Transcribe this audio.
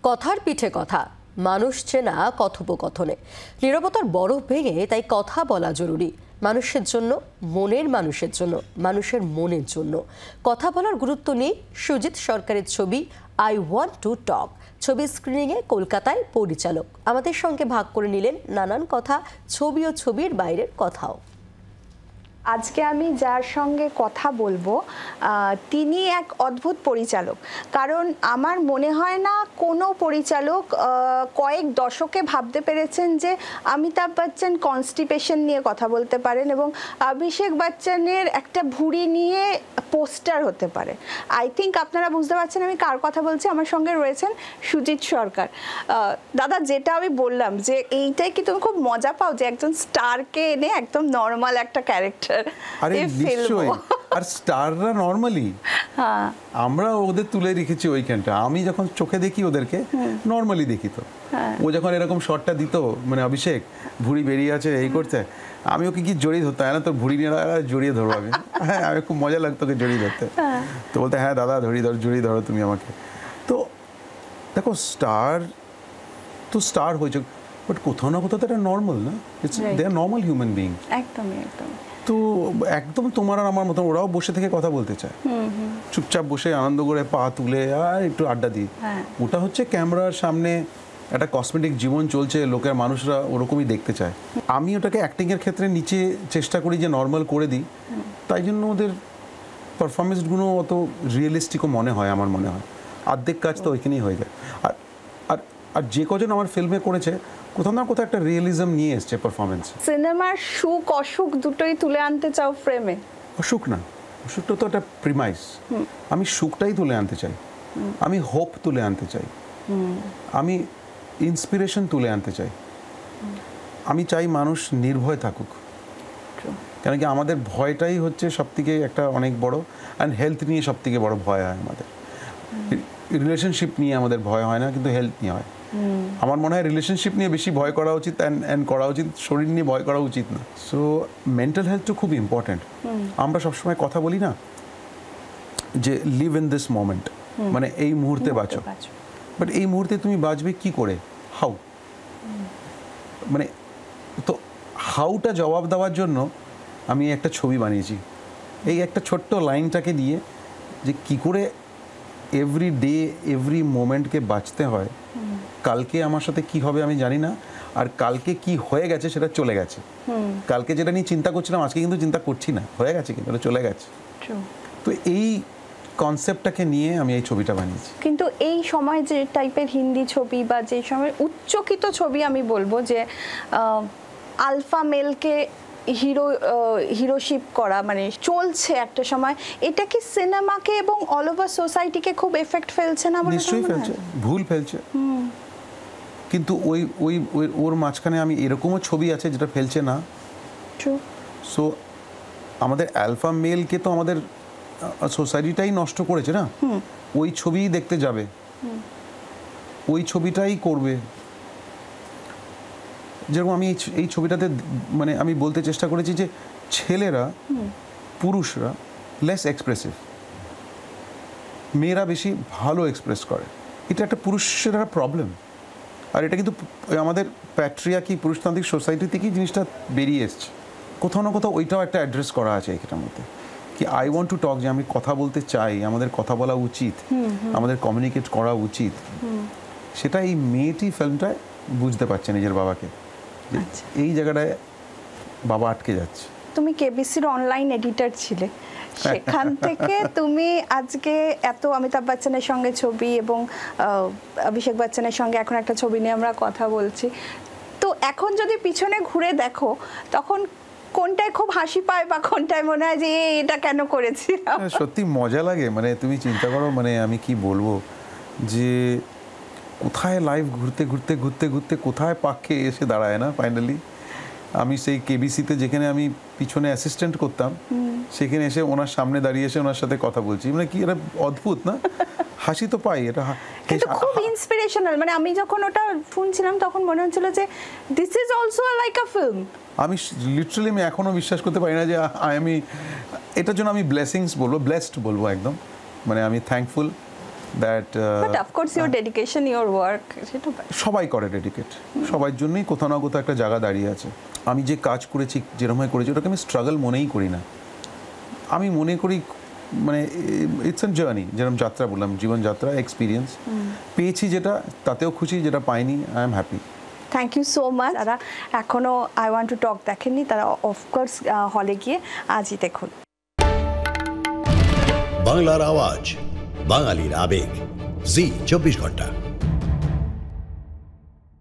কথার পিঠে কথা, মানুষ চেনা কথোপকথনে। নীরবতার বরফ ভেঙে তাই কথা বলা জরুরি। মানুষের জন্য, মনের মানুষের জন্য, মানুষের মনের জন্য কথা বলার গুরুত্ব নিয়ে সুজিত সরকারের ছবি আই ওয়ান্ট টু টক ছবির স্ক্রিনিংয়ে কলকাতায় পরিচালক আমাদের সঙ্গে ভাগ করে নিলেন নানান কথা, ছবি ও ছবির বাইরের কথাও। আজকে আমি যার সঙ্গে কথা বলবো তিনি এক অদ্ভুত পরিচালক। কারণ আমার মনে হয় না কোনো পরিচালক কয়েক দশকে ভাবতে পেরেছেন যে অমিতাভ বচ্চন কনস্টিপেশন নিয়ে কথা বলতে পারেন এবং অভিষেক বচ্চনের একটা ভুঁড়ি নিয়ে পোস্টার হতে পারে। আই থিঙ্ক আপনারা বুঝতে পারছেন আমি কার কথা বলছি। আমার সঙ্গে রয়েছেন সুজিত সরকার। দাদা, যেটা আমি বললাম যে এইটাই কি তুমি খুব মজা পাও যে একজন স্টারকে এনে একদম নর্মাল একটা ক্যারেক্টার আর স্টাররা নরমালি আমরা ওদের তুলে রেখেছি ওইখানটা। আমি যখন চোখে দেখি ওদেরকে নরমালি দেখি, তো ও যখন এরকম শটটা দিত, মানে অভিষেক ভুঁড়ি বেরিয়ে আছে এই করতে, আমি ওকে কি জড়িয়ে ধরতো, না তোর ভুঁড়ি নিয়ে জড়িয়ে ধরবো আমি। হ্যাঁ, আমি খুব মজা লাগতো ওকে জড়িয়ে ধরতে। তো বলতে হ্যাঁ দাদা জড়িয়ে ধরো তুমি আমাকে। তো দেখো স্টার হয়েছে, বাট কোথাও না কোথাও তো এটা নর্মাল না, দে আর নর্মাল হিউম্যান বিইং। একদমই। তো একদম তোমার আর আমার মতন ওরাও বসে থেকে কথা বলতে চায়, চুপচাপ বসে আনন্দ করে পা তুলে আর একটু আড্ডা দিই। ওটা হচ্ছে ক্যামেরার সামনে একটা কসমেটিক জীবন চলছে, লোকের মানুষরা ওরকমই দেখতে চায়। আমি ওটাকে অ্যাক্টিংয়ের ক্ষেত্রে নিচে চেষ্টা করি যে নর্মাল করে দিই, তাই জন্য ওদের পারফরমেন্সগুলো অত রিয়েলিস্টিকও মনে হয়। আমার মনে হয় অর্ধেক কাজ তো ওইখানেই হয়ে যায়। আর আর যে কজন আমার ফিল্মে করেছে কোথাও না কোথাও একটা রিয়েলিজম নিয়ে এসছে পারফরমেন্স। সিনেমার সুখ অসুখ দুটোই তুলে আনতে চাও ফ্রেমে? অসুখটা তো একটা প্রিমাইস। আমি সুখটাই তুলে আনতে চাই, আমি হোপ তুলে আনতে চাই, আমি ইন্সপিরেশন তুলে আনতে চাই। আমি চাই মানুষ নির্ভয় থাকুক, কেন কি আমাদের ভয়টাই হচ্ছে সবথেকে একটা অনেক বড়, অ্যান্ড হেলথ নিয়ে সবথেকে বড় ভয় হয় আমাদের। রিলেশনশিপ নিয়ে আমাদের ভয় হয় না, কিন্তু হেলথ নিয়ে হয়। আমার মনে হয় রিলেশনশিপ নিয়ে বেশি ভয় করা উচিত, অ্যান্ড করা উচিত, শরীর নিয়ে ভয় করা উচিত না। সো মেন্টাল হেলথটা খুব ইম্পর্ট্যান্ট। আমরা সবসময় কথা বলি না যে লিভ ইন দিস মোমেন্ট, মানে এই মুহূর্তে বাঁচো, বাট এই মুহূর্তে তুমি বাঁচবে কি করে, হাউ, মানে তো হাউটা জবাব দেওয়ার জন্য আমি একটা ছবি বানিয়েছি। এই একটা ছোট্ট লাইনটাকে নিয়ে যে কি করে এভরি ডে এভরি মোমেন্টকে বাঁচতে হয়। কালকে আমার সাথে কি হবে আমি জানি না, আর কালকে কি হয়ে গেছে সেটা চলে গেছে। কালকে যেটা নিয়ে চিন্তা করছিলাম আজকে কিন্তু চিন্তা করছি না, হয়ে গেছে কিন্তু এটা চলে গেছে। তো এই কনসেপ্টটাকে নিয়ে আমি এই ছবিটা বানিয়েছি। কিন্তু এই সময় যে টাইপের হিন্দি ছবি বা যে সময় উচ্চকিত ছবি আমি বলবো যে আলফা মেলকে হিরোশিপ করা মানে চলছে একটা সময়, এটা কি সিনেমাকে এবং অল ওভার সোসাইটিকে খুব এফেক্ট ফেলছে না? নিশ্চয়ই ফেলছে, ভুল ফেলছে। কিন্তু ওর মাঝখানে আমি এরকমও ছবি আছে যেটা ফেলছে না। সো আমাদের আলফা মেলকে তো আমাদের সোসাইটিটাই নষ্ট করেছে না। ওই ছবি দেখতে যাবে, ওই ছবিটাই করবে। যেরকম আমি এই ছবিটাতে মানে আমি বলতে চেষ্টা করেছি যে ছেলেরা, পুরুষরা লেস এক্সপ্রেসিভ, মেয়েরা বেশি ভালো এক্সপ্রেস করে। এটা একটা পুরুষের একটা প্রবলেম, আর এটা কিন্তু আমাদের প্যাট্রিয়ার্কি পুরুষতান্ত্রিক সোসাইটি থেকেই জিনিসটা বেরিয়ে এসছে। কোথাও না কোথাও ওইটাও একটা অ্যাড্রেস করা আছে এটার মধ্যে, কি আই ওয়ান্ট টু টক, যে আমি কথা বলতে চাই, আমাদের কথা বলা উচিত, আমাদের কমিউনিকেট করা উচিত। সেটা এই মেয়েটি ফিল্মটায় বুঝতে পারছে নিজের বাবাকে, এই জায়গাটায় বাবা আটকে যাচ্ছে। তুমি কেবিসির অনলাইন এডিটর ছিলে, সেখান থেকে তুমি আজকে এত অমিতাভ বচ্চনের সঙ্গে ছবি এবং অভিষেক বচ্চনের সঙ্গে এখন একটা ছবি নিয়ে আমরা কথা বলছি। তো এখন যদি পিছনে ঘুরে দেখো তখন কোনটায় খুব হাসি পায় বা কোনটায় মনে হয় যে এটা কেন করেছি? সত্যি মজা লাগে। মানে তুমি চিন্তা করো, মানে আমি কি বলবো, যে কোথায় লাইভ ঘুরতে ঘুরতে ঘুরতে ঘুরতে কোথায় পাখে এসে দাঁড়ায় না ফাইনালি। আমি সেই কেবিসিতে যেখানে আমি পিছনে অ্যাসিস্ট্যান্ট করতাম, সেখানে এসে ওনার সামনে দাঁড়িয়ে এসে ওনার সাথে কথা বলছি। মানে কি এটা অদ্ভুত না? হাসি তো পাই, এটা কিন্তু খুব ইন্সপিরেশনাল। মানে আমি যখন ওটা শুনছিলাম তখন মনে হচ্ছিল যে this is also like a film. আমি লিটারালি আমি এখনও বিশ্বাস করতে পারি না যে এটার জন্য আমি ব্লেসিংস বলবো, ব্লেসড বলবো একদম। মানে আমি thankful that but of course your dedication your work সেটা সবাই করে ডেডিকেট, সবার জন্যই কোথাও না কোথাও একটা জায়গা দাঁড়িয়ে আছে। আমি যে কাজ করেছি যেরকম করেছি ওটাকে আমি স্ট্রাগল মনেই করি না, আমি মনে করি মানে ইটস এন জার্নি, যেরকম যাত্রা বললাম, জীবনযাত্রা, এক্সপিরিয়েন্স। পেয়েছি যেটা তাতেও খুশি, যেটা পাইনি I am happy. Thank you so much. যারা এখনও আই ওয়ান্ট টু টক দেখেননি তারা অফকোর্স হলে গিয়ে আজই দেখুন। বাংলার আওয়াজ, বাঙালির আবেগ, জি 24 ঘন্টা।